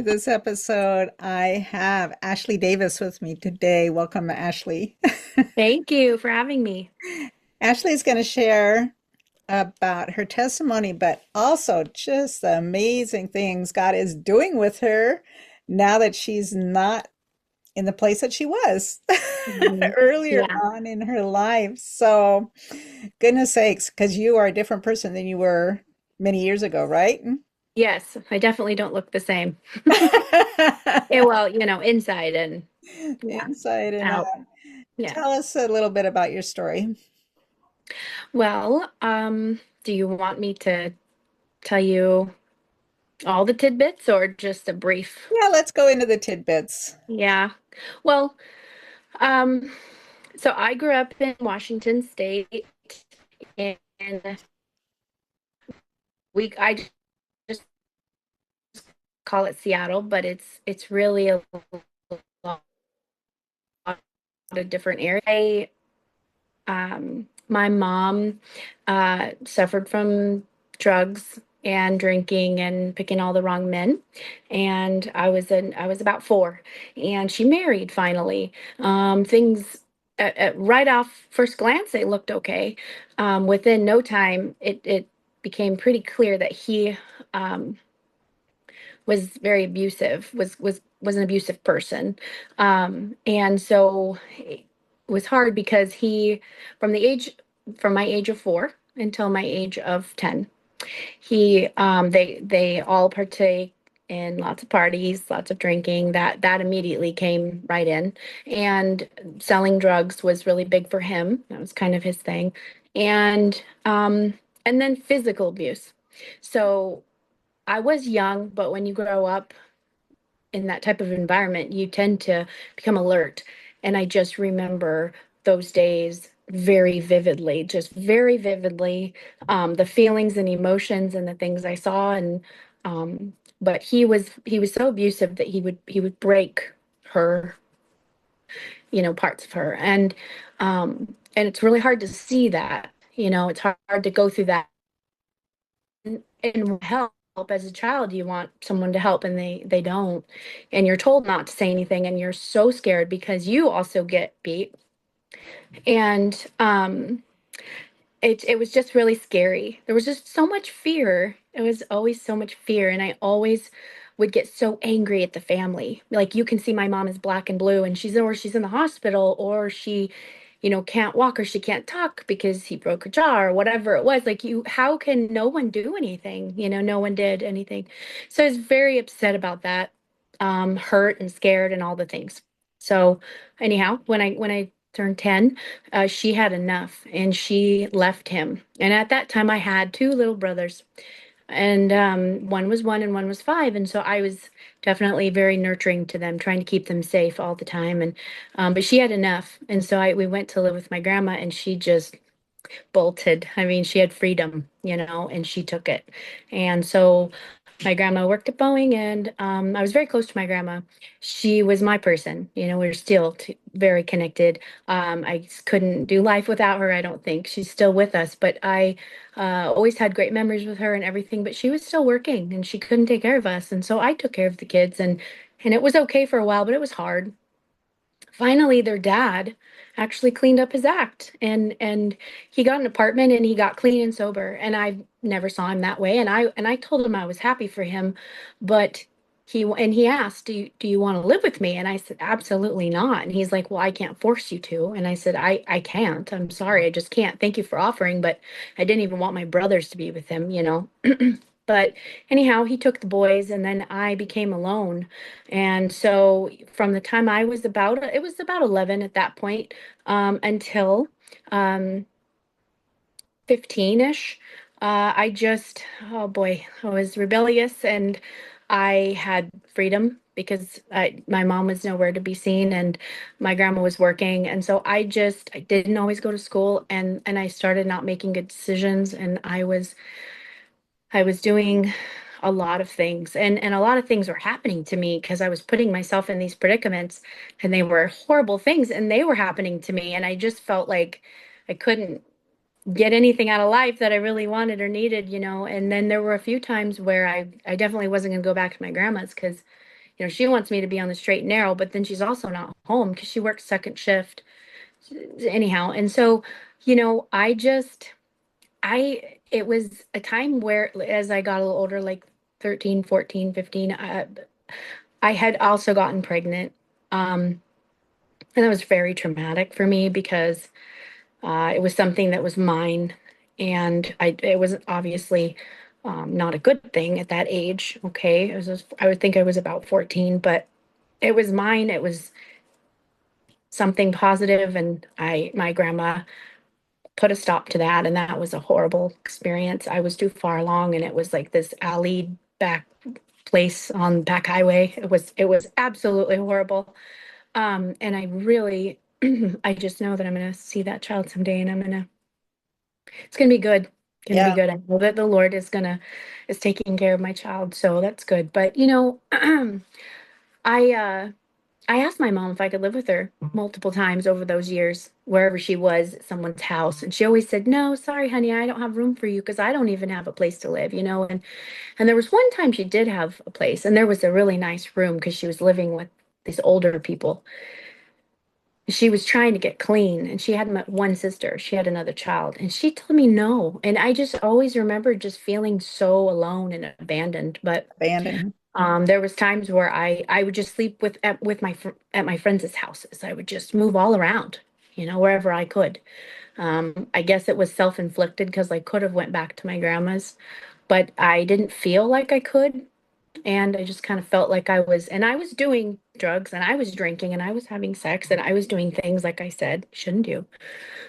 to this episode. I have Ashley Davis with me today. Welcome, Ashley. Thank you for having me. Ashley is going to share about her testimony, but also just the amazing things God is doing with her now that she's not in the place that she was Mhm. earlier Yeah. on in her life. So, goodness sakes, because you are a different person than you were many years ago, right? Yes, I definitely don't look the same. Yeah, well, inside and yeah, Inside and out. out. Yeah. Tell us a little bit about your story. Well, do you want me to tell you all the tidbits or just a brief? Yeah, let's go into the tidbits. Yeah. Well, um, so I grew up in Washington State and I just call it Seattle, but it's really a lot of different areas. My mom suffered from drugs and drinking and picking all the wrong men, and I was about four, and she married finally. Things right off first glance they looked okay. Within no time, it became pretty clear that he um, was very abusive, was an abusive person. And so it was hard because he, from the age, from my age of four until my age of 10, they all partake in lots of parties, lots of drinking. That immediately came right in. And selling drugs was really big for him. That was kind of his thing. And um, and then physical abuse. So I was young, but when you grow up in that type of environment, you tend to become alert. And I just remember those days very vividly, just very vividly, the feelings and emotions and the things I saw. And but he was so abusive that he would break her, parts of her, and it's really hard to see that. It's hard to go through that and help as a child. You want someone to help and they don't, and you're told not to say anything, and you're so scared because you also get beat. And it was just really scary. There was just so much fear. It was always so much fear, and I always would get so angry at the family. Like, you can see my mom is black and blue, and she's in the hospital, or she can't walk, or she can't talk because he broke her jaw, or whatever it was. Like, how can no one do anything? No one did anything. So I was very upset about that, hurt and scared and all the things. So anyhow, when I turned 10, she had enough and she left him. And at that time, I had two little brothers, and one was one and one was five. And so I was definitely very nurturing to them, trying to keep them safe all the time. And but she had enough, and so we went to live with my grandma, and she just bolted. I mean, she had freedom, and she took it. And so my grandma worked at Boeing, and I was very close to my grandma. She was my person. We're still very connected. I couldn't do life without her, I don't think. She's still with us, but I always had great memories with her and everything. But she was still working, and she couldn't take care of us, and so I took care of the kids, and it was okay for a while, but it was hard. Finally, their dad actually cleaned up his act, and he got an apartment, and he got clean and sober, and I never saw him that way. And I told him I was happy for him, but he asked, do you want to live with me? And I said, absolutely not. And he's like, well, I can't force you to. And I said, I can't. I'm sorry, I just can't. Thank you for offering, but I didn't even want my brothers to be with him. But anyhow, he took the boys, and then I became alone. And so from the time it was about 11 at that point, until um, 15-ish, oh boy, I was rebellious, and I had freedom because my mom was nowhere to be seen, and my grandma was working. And so I didn't always go to school, and I started not making good decisions, and I was doing a lot of things, and a lot of things were happening to me because I was putting myself in these predicaments, and they were horrible things, and they were happening to me, and I just felt like I couldn't get anything out of life that I really wanted or needed. And then there were a few times where I definitely wasn't going to go back to my grandma's because She wants me to be on the straight and narrow, but then she's also not home because she works second shift anyhow. And so, I just, it was a time where as I got a little older, like 13, 14, 15, I had also gotten pregnant. Um, and that was very traumatic for me because it was something that was mine, and it was obviously not a good thing at that age. Okay, I would think I was about 14, but it was mine. It was something positive, and my grandma put a stop to that, and that was a horrible experience. I was too far along, and it was like this alley back place on back highway. It was absolutely horrible. And I really, I just know that I'm going to see that child someday, and it's going to be good. Going to be Yeah. good. I know that the Lord is taking care of my child, so that's good. But I I asked my mom if I could live with her multiple times over those years, wherever she was at someone's house, and she always said, "No, sorry, honey, I don't have room for you because I don't even have a place to live." And there was one time she did have a place, and there was a really nice room because she was living with these older people. She was trying to get clean, and she had one sister. She had another child, and she told me no. And I just always remember just feeling so alone and abandoned. But Abandoned. there was times where I would just sleep with at my friends' houses. I would just move all around, wherever I could. I guess it was self-inflicted because I could have went back to my grandma's, but I didn't feel like I could. And I just kind of felt like I was doing drugs, and I was drinking, and I was having sex, and I was doing things like I said shouldn't do.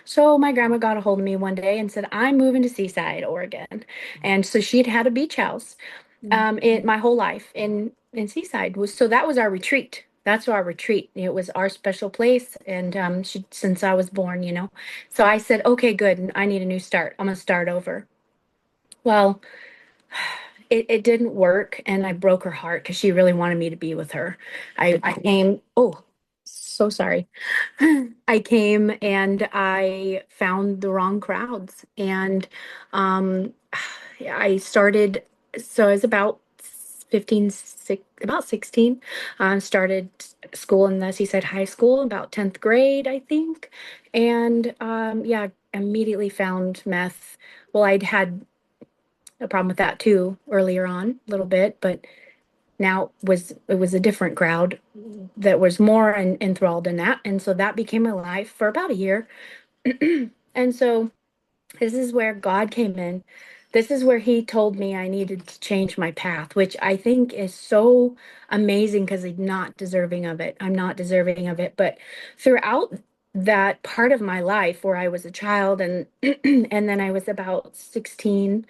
So my grandma got a hold of me one day and said, "I'm moving to Seaside, Oregon." And so she'd had a beach house in my whole life in Seaside. So that was our retreat. That's our retreat. It was our special place, and since I was born. So I said, "Okay, good. I need a new start. I'm gonna start over." Well, it didn't work, and I broke her heart because she really wanted me to be with her. I came, oh, so sorry. I came and I found the wrong crowds, and um I started, so I was about 15, about 16. Started school in the Seaside High School, about 10th grade, I think. And yeah, immediately found meth. Well, I'd had a problem with that too earlier on, a little bit, but now it was a different crowd that was more enthralled in that, and so that became my life for about a year. And so this is where God came in. This is where He told me I needed to change my path, which I think is so amazing because I'm not deserving of it. I'm not deserving of it. But throughout that part of my life where I was a child, and and then I was about 16,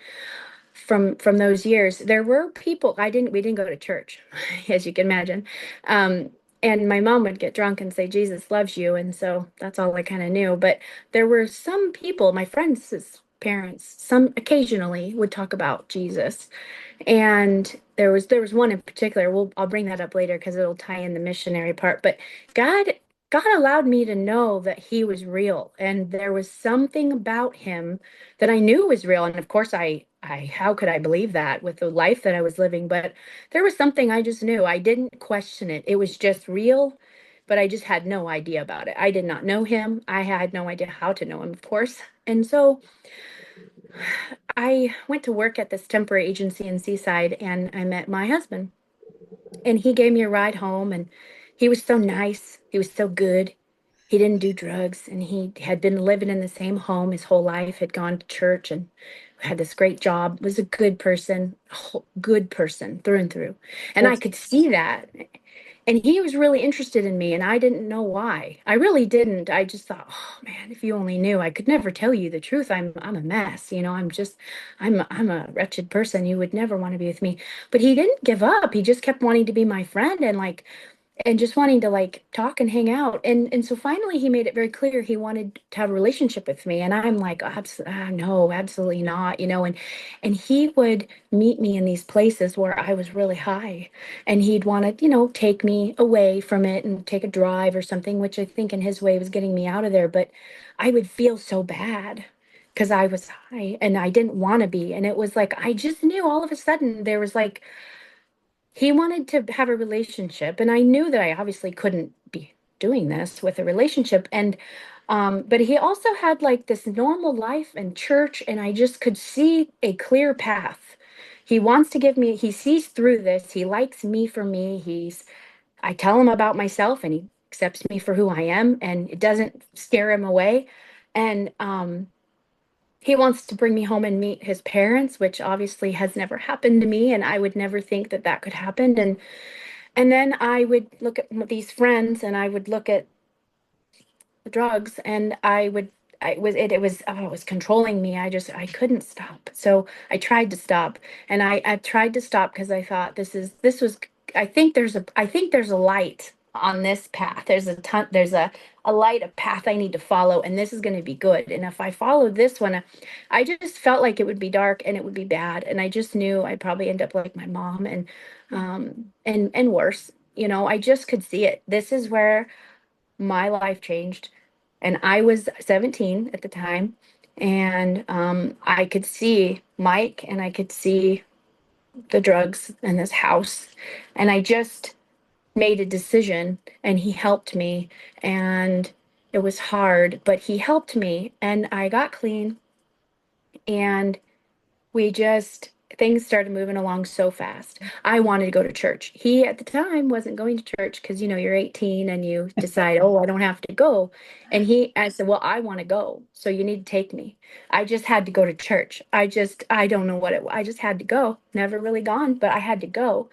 from those years, there were people. We didn't go to church, as you can imagine. um and my mom would get drunk and say Jesus loves you, and so that's all I kind of knew. But there were some people, my friends' parents, some occasionally would talk about Jesus. And there was one in particular. I'll bring that up later because it'll tie in the missionary part. But God God allowed me to know that He was real, and there was something about Him that I knew was real. And of course, I how could I believe that with the life that I was living? But there was something I just knew. I didn't question it. It was just real, but I just had no idea about it. I did not know Him. I had no idea how to know Him, of course. And so I went to work at this temporary agency in Seaside, and I met my husband, and he gave me a ride home, and he was so nice. He was so good. He didn't do drugs, and he had been living in the same home his whole life, had gone to church and had this great job, was a good person, good person through and through. And I That's could see that. And he was really interested in me, and I didn't know why. I really didn't. I just thought, oh man, if you only knew. I could never tell you the truth. I'm a mess. I'm a wretched person. You would never want to be with me. But he didn't give up. He just kept wanting to be my friend, and just wanting to like talk and hang out. And so finally he made it very clear he wanted to have a relationship with me. And I'm like, no, absolutely not, and he would meet me in these places where I was really high, and he'd want to, take me away from it and take a drive or something, which I think in his way was getting me out of there. But I would feel so bad because I was high and I didn't want to be. And it was like I just knew all of a sudden there was like he wanted to have a relationship, and I knew that I obviously couldn't be doing this with a relationship. And but he also had like this normal life and church, and I just could see a clear path. He wants to give me, he sees through this. He likes me for me. I tell him about myself and he accepts me for who I am, and it doesn't scare him away. And he wants to bring me home and meet his parents, which obviously has never happened to me, and I would never think that that could happen. And then I would look at these friends, and I would look at the drugs, and it was, oh, it was controlling me. I couldn't stop. So I tried to stop, and I tried to stop because I thought this was, I think there's a light on this path. There's a light, a path I need to follow, and this is going to be good. And if I follow this one, I just felt like it would be dark and it would be bad, and I just knew I'd probably end up like my mom, and worse. I just could see it. This is where my life changed. And I was 17 at the time. And I could see Mike, and I could see the drugs in this house. And I just made a decision, and he helped me. And it was hard, but he helped me. And I got clean. And we just things started moving along so fast. I wanted to go to church. He at the time wasn't going to church because you're 18 and you decide, oh, I don't have to go. And I said, well, I want to go, so you need to take me. I just had to go to church. I don't know what I just had to go. Never really gone, but I had to go.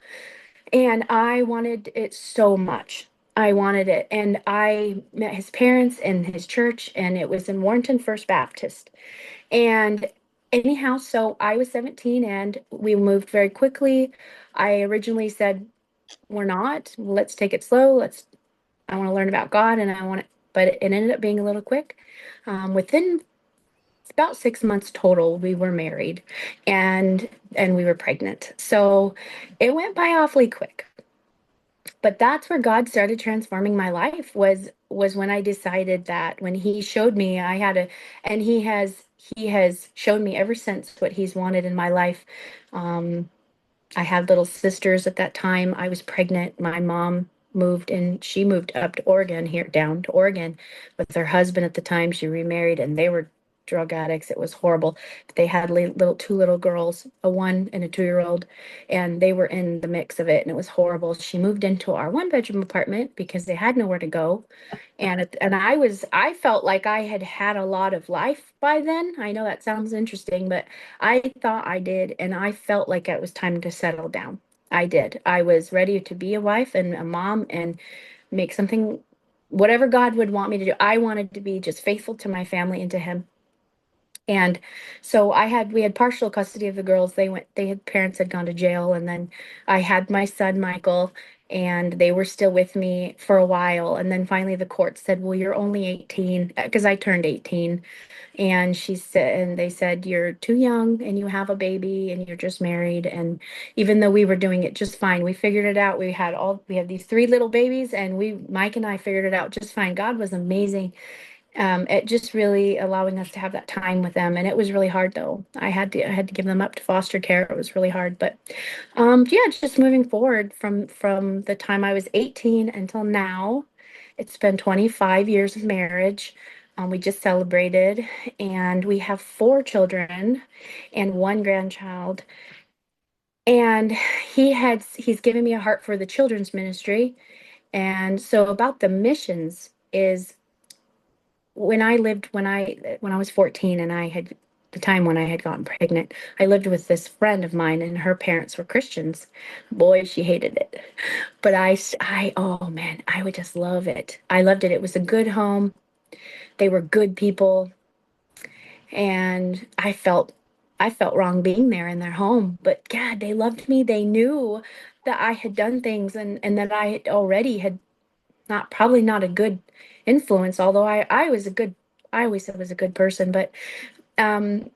And I wanted it so much. I wanted it. And I met his parents in his church, and it was in Warrenton First Baptist. And anyhow, so I was 17 and we moved very quickly. I originally said, we're not, let's take it slow. I want to learn about God, and but it ended up being a little quick. Within about 6 months total, we were married, and we were pregnant. So it went by awfully quick. But that's where God started transforming my life, was when I decided that, when he showed me I had a and he has shown me ever since what he's wanted in my life. um I had little sisters at that time. I was pregnant. My mom moved, and she moved up to Oregon, here down to Oregon with her husband at the time. She remarried, and they were drug addicts. It was horrible. They had two little girls, a 1 and a 2-year-old, and they were in the mix of it, and it was horrible. She moved into our 1 bedroom apartment because they had nowhere to go. And I felt like I had had a lot of life by then. I know that sounds interesting, but I thought I did, and I felt like it was time to settle down. I did. I was ready to be a wife and a mom and make something, whatever God would want me to do. I wanted to be just faithful to my family and to him. And so we had partial custody of the girls. Parents had gone to jail. And then I had my son, Michael, and they were still with me for a while. And then finally the court said, well, you're only 18, because I turned 18. And they said, you're too young, and you have a baby, and you're just married. And even though we were doing it just fine, we figured it out. We had these 3 little babies, and Mike and I figured it out just fine. God was amazing at just really allowing us to have that time with them. And it was really hard, though. I had to give them up to foster care. It was really hard. But yeah, just moving forward from the time I was 18 until now, it's been 25 years of marriage. We just celebrated, and we have 4 children and 1 grandchild. And he's given me a heart for the children's ministry. And so about the missions is, when I was 14, and I had the time when I had gotten pregnant, I lived with this friend of mine, and her parents were Christians. Boy, she hated it. But oh man, I would just love it. I loved it. It was a good home. They were good people, and I felt wrong being there in their home. But God, they loved me. They knew that I had done things, and that I had already had probably not a good influence, although I always said was a good person. But um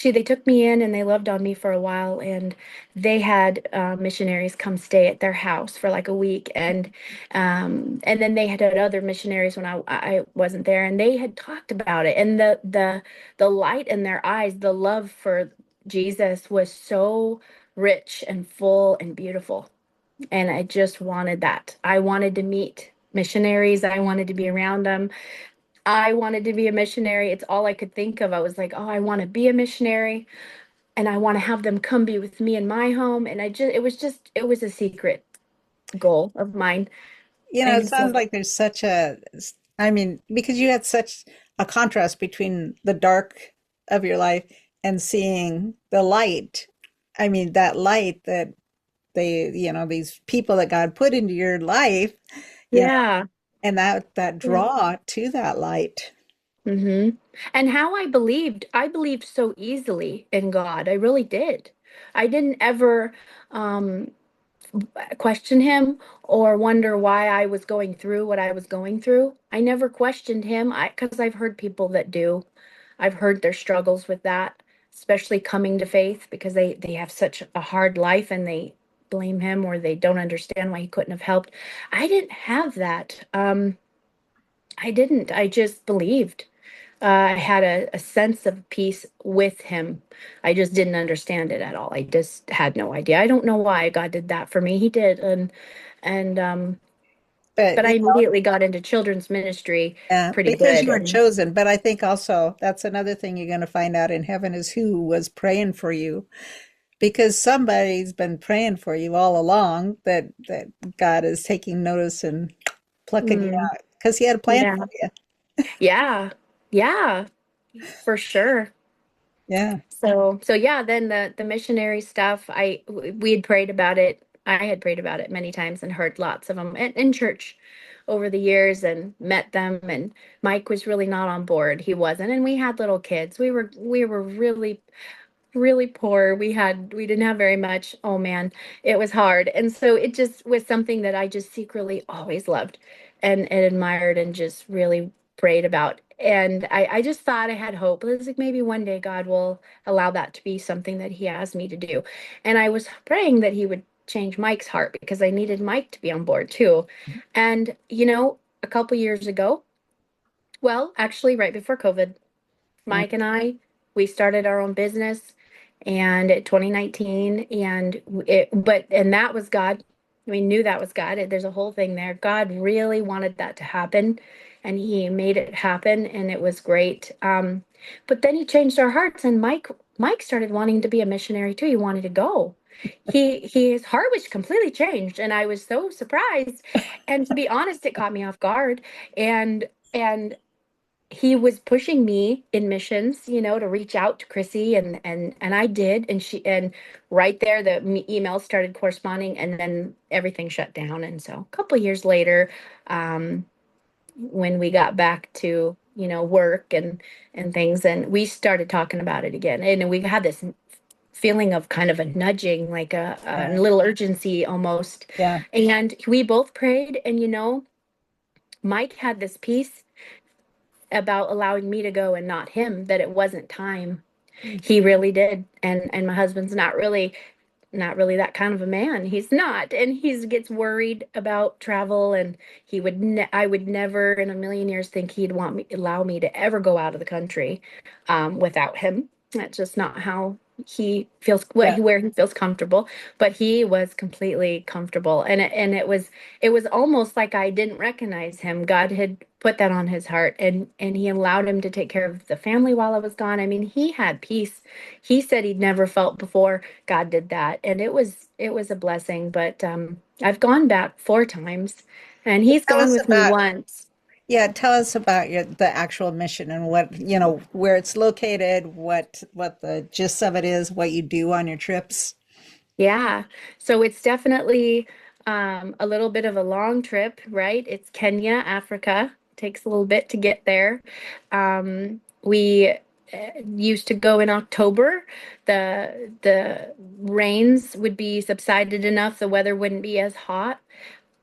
they took me in, and they loved on me for a while, and they had missionaries come stay at their house for like a week. And then they had other missionaries when I wasn't there, and they had talked about it, and the light in their eyes, the love for Jesus was so rich and full and beautiful. And I just wanted that. I wanted to meet missionaries. I wanted to be around them. I wanted to be a missionary. It's all I could think of. I was like, oh, I want to be a missionary and I want to have them come be with me in my home. And it was a secret goal of mine. It And sounds so, like there's such I mean, because you had such a contrast between the dark of your life and seeing the light. I mean, that light that these people that God put into your life, you know, yeah. and that draw to that light. hmm And how I believed so easily in God. I really did. I didn't ever um, question him or wonder why I was going through what I was going through. I never questioned him because I've heard people that do. I've heard their struggles with that, especially coming to faith because they have such a hard life and they blame him or they don't understand why he couldn't have helped. I didn't have that. I didn't. I just believed. I had a sense of peace with him. I just didn't understand it at all. I just had no idea. I don't know why God did that for me. He did, and But but I immediately got into children's ministry yeah, pretty because good. you were And chosen. But I think also that's another thing you're going to find out in heaven is who was praying for you, because somebody's been praying for you all along, that God is taking notice and plucking you mm, out because He had a plan yeah, for you. yeah, yeah, for sure. Yeah, So yeah, then the missionary stuff, we had prayed about it. I had prayed about it many times and heard lots of them in church over the years and met them. And Mike was really not on board. He wasn't, and we had little kids. We were really poor. We didn't have very much. Oh man, it was hard. And so it just was something that I just secretly always loved and admired and just really prayed about. And I just thought I had hope. It was like maybe one day God will allow that to be something that he has me to do. And I was praying that he would change Mike's heart because I needed Mike to be on board too. And a couple years ago, well, actually right before COVID, mm, Mike and we started our own business and 2019 and that was God. We knew that was God. There's a whole thing there. God really wanted that to happen and he made it happen and it was great. But then he changed our hearts and Mike started wanting to be a missionary too. He wanted to go. His heart was completely changed and I was so surprised. And to be honest, it caught me off guard. And he was pushing me in missions, to reach out to Chrissy and I did and right there the emails started corresponding and then everything shut down and so a couple years later um when we got back to work and things and we started talking about it again and we had this feeling of kind of a nudging like a yeah, little urgency almost yeah, and we both prayed and Mike had this peace about allowing me to go and not him that it wasn't time. He really did. And my husband's not really that kind of a man. He's not. And he gets worried about travel and I would never in a million years think he'd allow me to ever go out of the country without him. That's just not how he feels yeah. where he feels comfortable, but he was completely comfortable and it was almost like I didn't recognize him. God had put that on his heart and he allowed him to take care of the family while I was gone. I mean, he had peace. He said he'd never felt before. God did that and it was a blessing, but I've gone back 4 times and he's Tell gone us with me about once. Yeah, tell us about the actual mission and what, where it's located, what the gist of it is, what you do on your trips. Yeah. So it's definitely a little bit of a long trip, right? It's Kenya, Africa. Takes a little bit to get there. We used to go in October. The rains would be subsided enough, the weather wouldn't be as hot.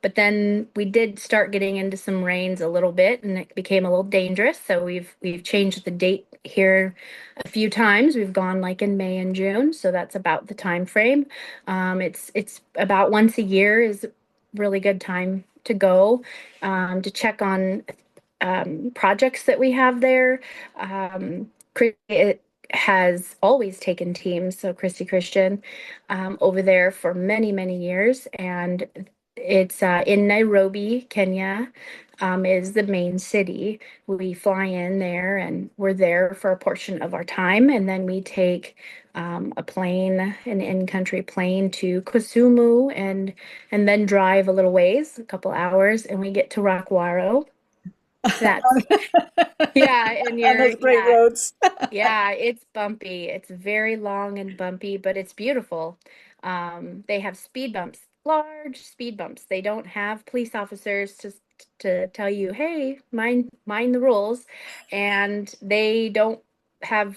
But then we did start getting into some rains a little bit and it became a little dangerous. So we've changed the date here a few times. We've gone like in May and June, so that's about the time frame. It's about once a year is really good time to go to check on projects that we have there. has always taken teams, so Christy Christian, over there for many, many years. And it's in Nairobi, Kenya, is the main city. We fly in there and we're there for a portion of our time. And then we take a plane, an in-country plane to Kisumu and then drive a little ways, a couple hours, and we get to Rockwaro. That's, yeah, and On you're, those great yeah, roads. yeah, it's bumpy. It's very long and bumpy, but it's beautiful. They have speed bumps, large speed bumps. They don't have police officers to tell you, "Hey, mind the rules," and they don't have,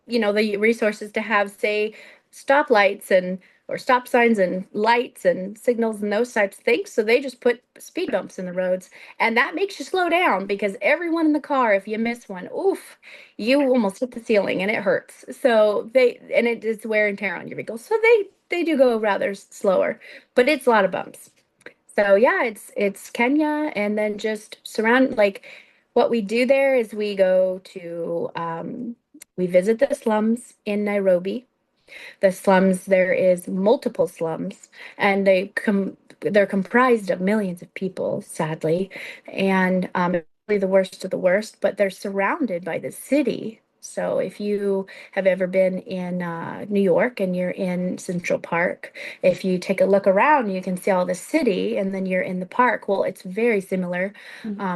the resources to have, say, stoplights and or stop signs and lights and signals and those types of things. So they just put speed bumps in the roads, and that makes you slow down because everyone in the car, if you miss one, oof, you almost hit the ceiling and it hurts. So and it is wear and tear on your vehicle. So they do go rather slower, but it's a lot of bumps. So yeah, it's Kenya, and then just surround, like, what we do there is we go to we visit the slums in Nairobi. The slums, there is multiple slums, and they're comprised of millions of people, sadly, and really the worst of the worst, but they're surrounded by the city. So if you have ever been in New York and you're in Central Park, if you take a look around, you can see all the city, and then you're in the park. Well, it's very similar,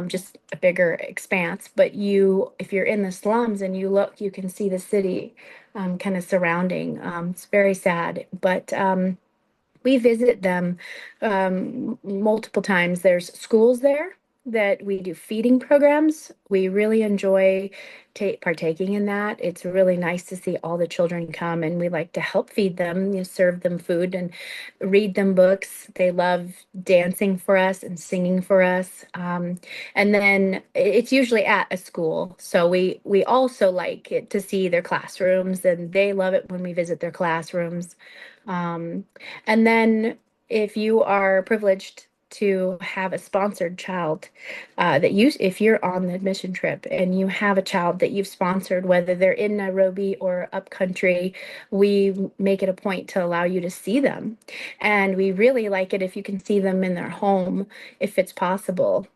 just a bigger expanse. But if you're in the slums and you look, you can see the city kind of surrounding. It's very sad, but we visit them multiple times. There's schools there that we do feeding programs. We really enjoy partaking in that. It's really nice to see all the children come, and we like to help feed them, serve them food and read them books. They love dancing for us and singing for us. And then it's usually at a school. So we also like it to see their classrooms, and they love it when we visit their classrooms. Um, and then if you are privileged to have a sponsored child, if you're on the mission trip and you have a child that you've sponsored, whether they're in Nairobi or up country, we make it a point to allow you to see them. And we really like it if you can see them in their home, if it's possible.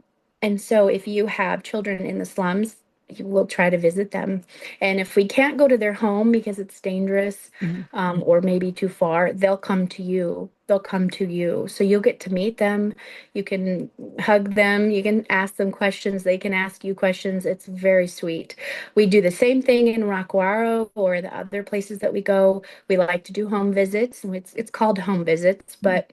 And so if you have children in the slums, we'll try to visit them. And if we can't go to their home because it's dangerous, Mhm. or maybe too far, they'll come to you. They'll come to you. So you'll get to meet them. You can hug them. You can ask them questions. They can ask you questions. It's very sweet. We do the same thing in Rockwaro or the other places that we go. We like to do home visits. It's called home visits, but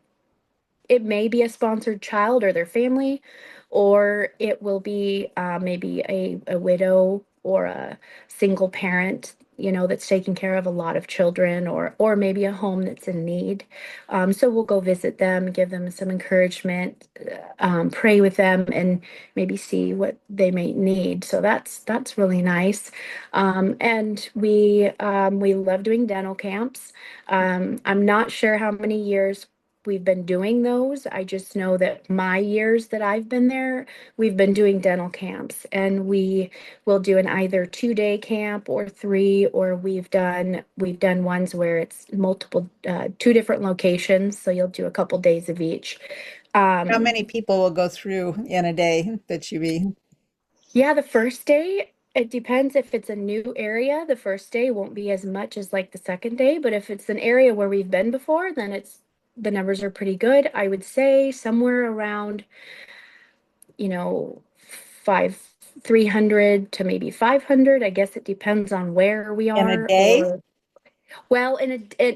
it may be a sponsored child or their family, or it will be maybe a widow or a single parent, that's taking care of a lot of children, or maybe a home that's in need. So we'll go visit them, give them some encouragement, pray with them, and maybe see what they may need. So that's really nice. And we love doing dental camps. I'm not sure how many years we've been doing those. I just know that my years that I've been there, we've been doing dental camps, and we will do an either 2-day camp or three, or we've done ones where it's multiple, two different locations. So you'll do a couple days of each. How Um, many people will go through in a day that you be? yeah, the first day, it depends. If it's a new area, the first day won't be as much as like the second day. But if it's an area where we've been before, then the numbers are pretty good. I would say somewhere around, you know, five, 300 to maybe 500. I guess it depends on where we In a are, day? or, well,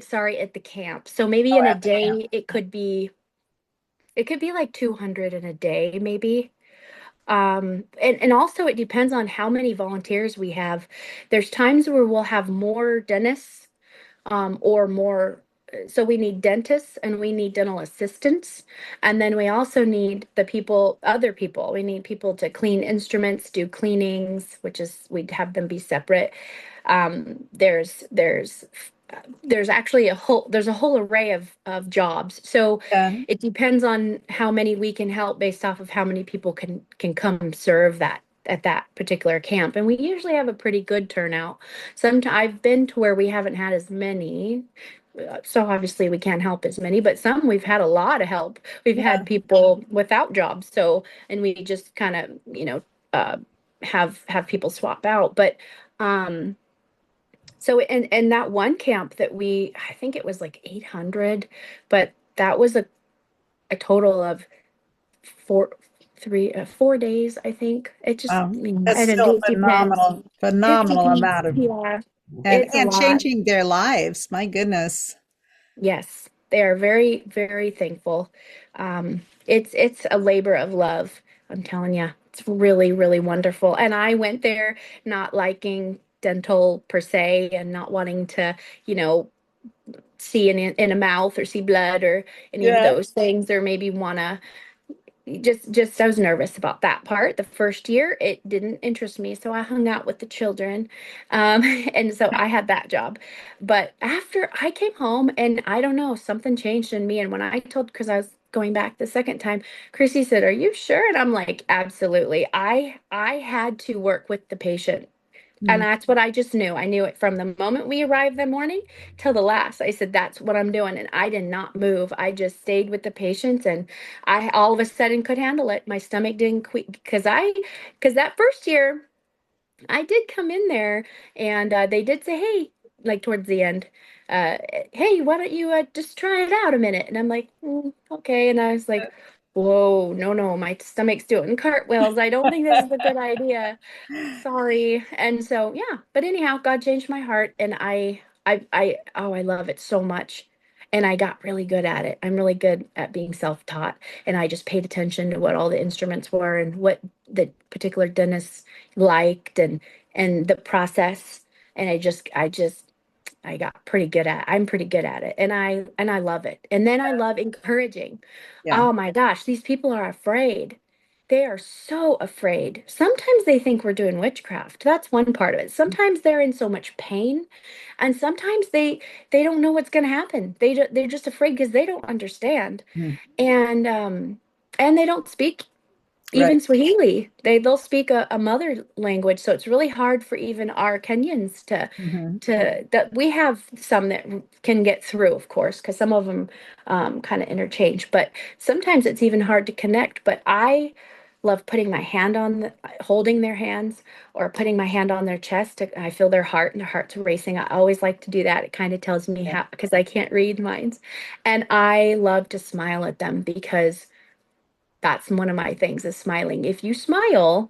sorry, at the camp. So maybe Oh, in a at the camp. day, it could be like 200 in a day, maybe. And also it depends on how many volunteers we have. There's times where we'll have more dentists, or more. So we need dentists and we need dental assistants. And then we also need other people. We need people to clean instruments, do cleanings, which is, we'd have them be separate. Um, there's, there's, there's actually there's a whole array of jobs. So Yeah. it depends on how many we can help based off of how many people can come serve at that particular camp, and we usually have a pretty good turnout. I've been to where we haven't had as many, so obviously we can't help as many, but some we've had a lot of help. We've had Yeah. people without jobs, so and we just kind of, uh, have people swap out. But um, so and that one camp that I think it was like 800, but that was a total of four 4 days, I think. It just, That's and still it depends. 50 phenomenal camps, amount of, yeah, it's a and lot. changing their lives. My goodness. Yes, they are very, very thankful. It's a labor of love. I'm telling you, it's really, really wonderful. And I went there not liking dental per se, and not wanting to, you know, see in a mouth or see blood or any of Yeah. those things, or maybe want to just I was nervous about that part. The first year it didn't interest me, so I hung out with the children. And so I had that job. But after I came home, and I don't know, something changed in me. And when I told, because I was going back the second time, Chrissy said, "Are you sure?" And I'm like, "Absolutely." I had to work with the patient, and Mm. that's what I just knew. I knew it from the moment we arrived that morning till the last. I said, "That's what I'm doing." And I did not move. I just stayed with the patients, and I all of a sudden could handle it. My stomach didn't quit because that first year I did come in there, and they did say, "Hey," like towards the end, uh, "Hey, why don't you just try it out a minute?" And I'm like, "Okay." And I was like, "Whoa, no, no, my stomach's doing cartwheels. I don't think this is a good idea. Sorry." And so, yeah, but anyhow, God changed my heart, and oh, I love it so much. And I got really good at it. I'm really good at being self-taught, and I just paid attention to what all the instruments were and what the particular dentist liked, and the process. And I got pretty good at I'm pretty good at it, and I love it. And then I love encouraging. Yeah. Oh my gosh, these people are afraid. They are so afraid. Sometimes they think we're doing witchcraft. That's one part of it. Sometimes they're in so much pain, and sometimes they don't know what's going to happen. They're just afraid because they don't understand. Mm. And they don't speak Right. even Swahili. They'll speak a mother language, so it's really hard for even our Kenyans Hmm. to that we have some that can get through, of course, because some of them kind of interchange. But sometimes it's even hard to connect. But I love putting my hand holding their hands, or putting my hand on their chest. I feel their heart, and their heart's racing. I always like to do that. It kind of tells me Yeah. how, because I can't read minds, and I love to smile at them, because that's one of my things, is smiling. If you smile,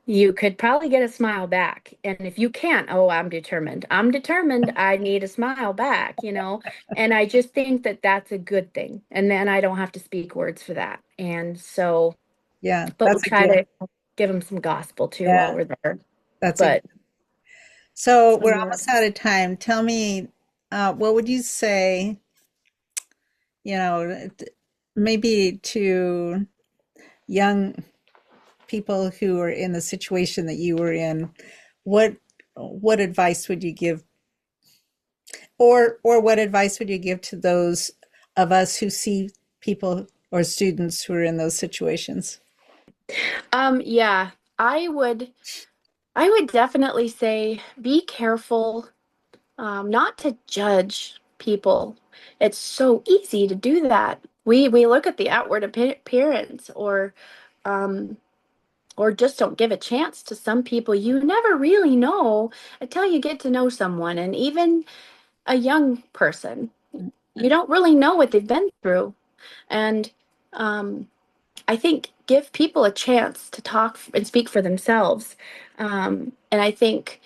you could probably get a smile back. And if you can't, oh, I'm determined. I'm determined. I need a smile back. And I just think that that's a good thing. And then I don't have to speak words for that. And so, Yeah. but we'll That's a try gift. to give them some gospel too while Yeah. we're there. That's a, But so we're so, almost out of time. Tell me, what would you say, maybe to young people who are in the situation that you were in, what what advice would you give, or what advice would you give to those of us who see people or students who are in those situations? yeah, I would, I would definitely say be careful, not to judge people. It's so easy to do that. We look at the outward appearance, um, or just don't give a chance to some people. You never really know until you get to know someone, and even a young person, you don't really know what they've been through. And um, I think give people a chance to talk and speak for themselves. And I think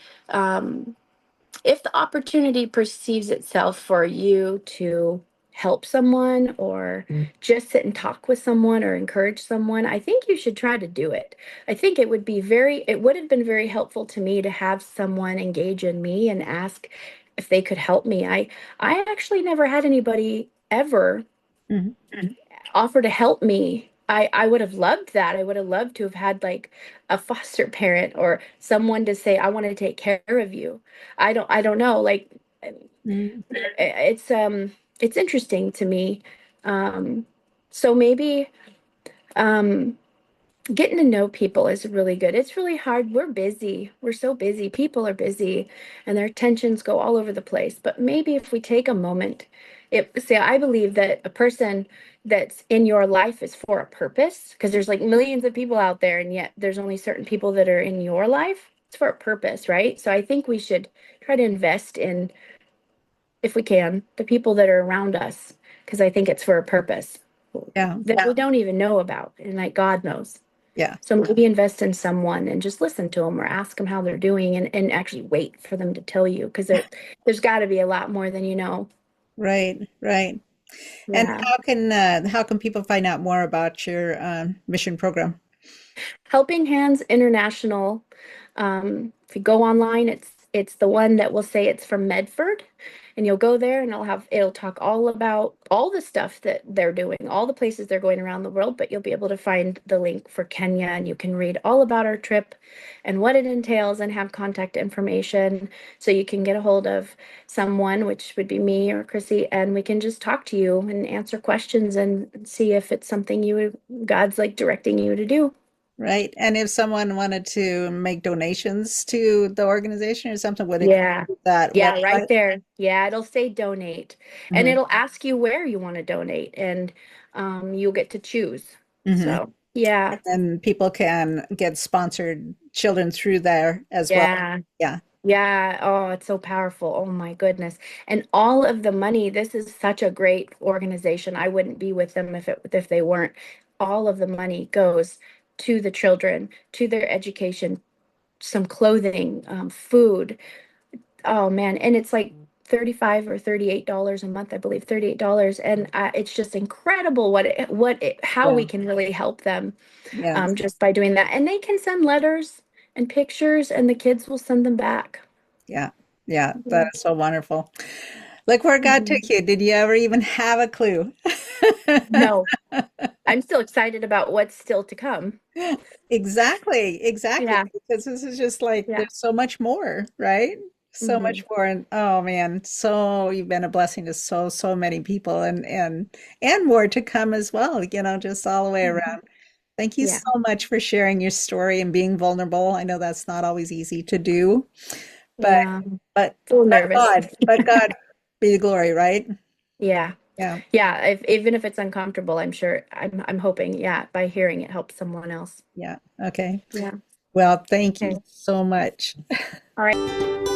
if the opportunity perceives itself for you to help someone, or just sit and talk with someone, or encourage someone, I think you should try to do it. I think it would have been very helpful to me to have someone engage in me and ask if they could help me. I actually never had anybody ever Mhm. offer to help me. I would have loved that. I would have loved to have had like a foster parent, or someone to say, "I want to take care of you." I don't know. Like, Mhm. it's interesting to me. Um, so maybe, um, Getting to know people is really good. It's really hard. We're busy. We're so busy. People are busy and their attentions go all over the place. But maybe if we take a moment, I believe that a person that's in your life is for a purpose because there's like millions of people out there, and yet there's only certain people that are in your life. It's for a purpose, right? So I think we should try to invest in, if we can, the people that are around us because I think it's for a purpose Yeah. that we don't even know about, and like God knows. Yeah. So maybe invest in someone and just listen to them or ask them how they're doing, and actually wait for them to tell you because there's got to be a lot more than you know. Right. Right. And Yeah. how can people find out more about your mission program? Helping Hands International. If you go online, it's the one that will say it's from Medford, and you'll go there and it'll talk all about all the stuff that they're doing, all the places they're going around the world, but you'll be able to find the link for Kenya, and you can read all about our trip and what it entails and have contact information so you can get a hold of someone, which would be me or Chrissy, and we can just talk to you and answer questions and see if it's something God's like directing you to do. Right. And if someone wanted to make donations to the organization or something, would it Yeah. go to that Yeah, right website? there. Yeah, it'll say donate. And Hmm. it'll ask you where you want to donate, and you'll get to choose. Hmm. So, yeah. And people can get sponsored children through there as well. Yeah. Yeah. Yeah. Oh, it's so powerful. Oh my goodness. And all of the money, this is such a great organization. I wouldn't be with them if they weren't. All of the money goes to the children, to their education, some clothing, food. Oh man, and it's like 35 or $38 a month, I believe, $38. And it's just incredible how we Yeah. can really help them Yeah. just by doing that. And they can send letters and pictures, and the kids will send them back. Yeah. Yeah. That Yeah. is so wonderful. Look where God took Mhm. you. Did you ever even have a clue? No, I'm still excited about what's still to come. Exactly, exactly. Yeah, Because this is just like yeah. there's so much more, right? So much Hmm. more. And oh man, so you've been a blessing to so many people and more to come as well, just all the way Hmm. around. Thank you Yeah, so much for sharing your story and being vulnerable. I know that's not always easy to do, but yeah. but A little nervous. But God be the glory, right? Yeah. Yeah, Yeah, even if it's uncomfortable, I'm sure I'm hoping, yeah, by hearing it helps someone else. yeah. Okay. Yeah. Well, thank you Okay. so much. All right.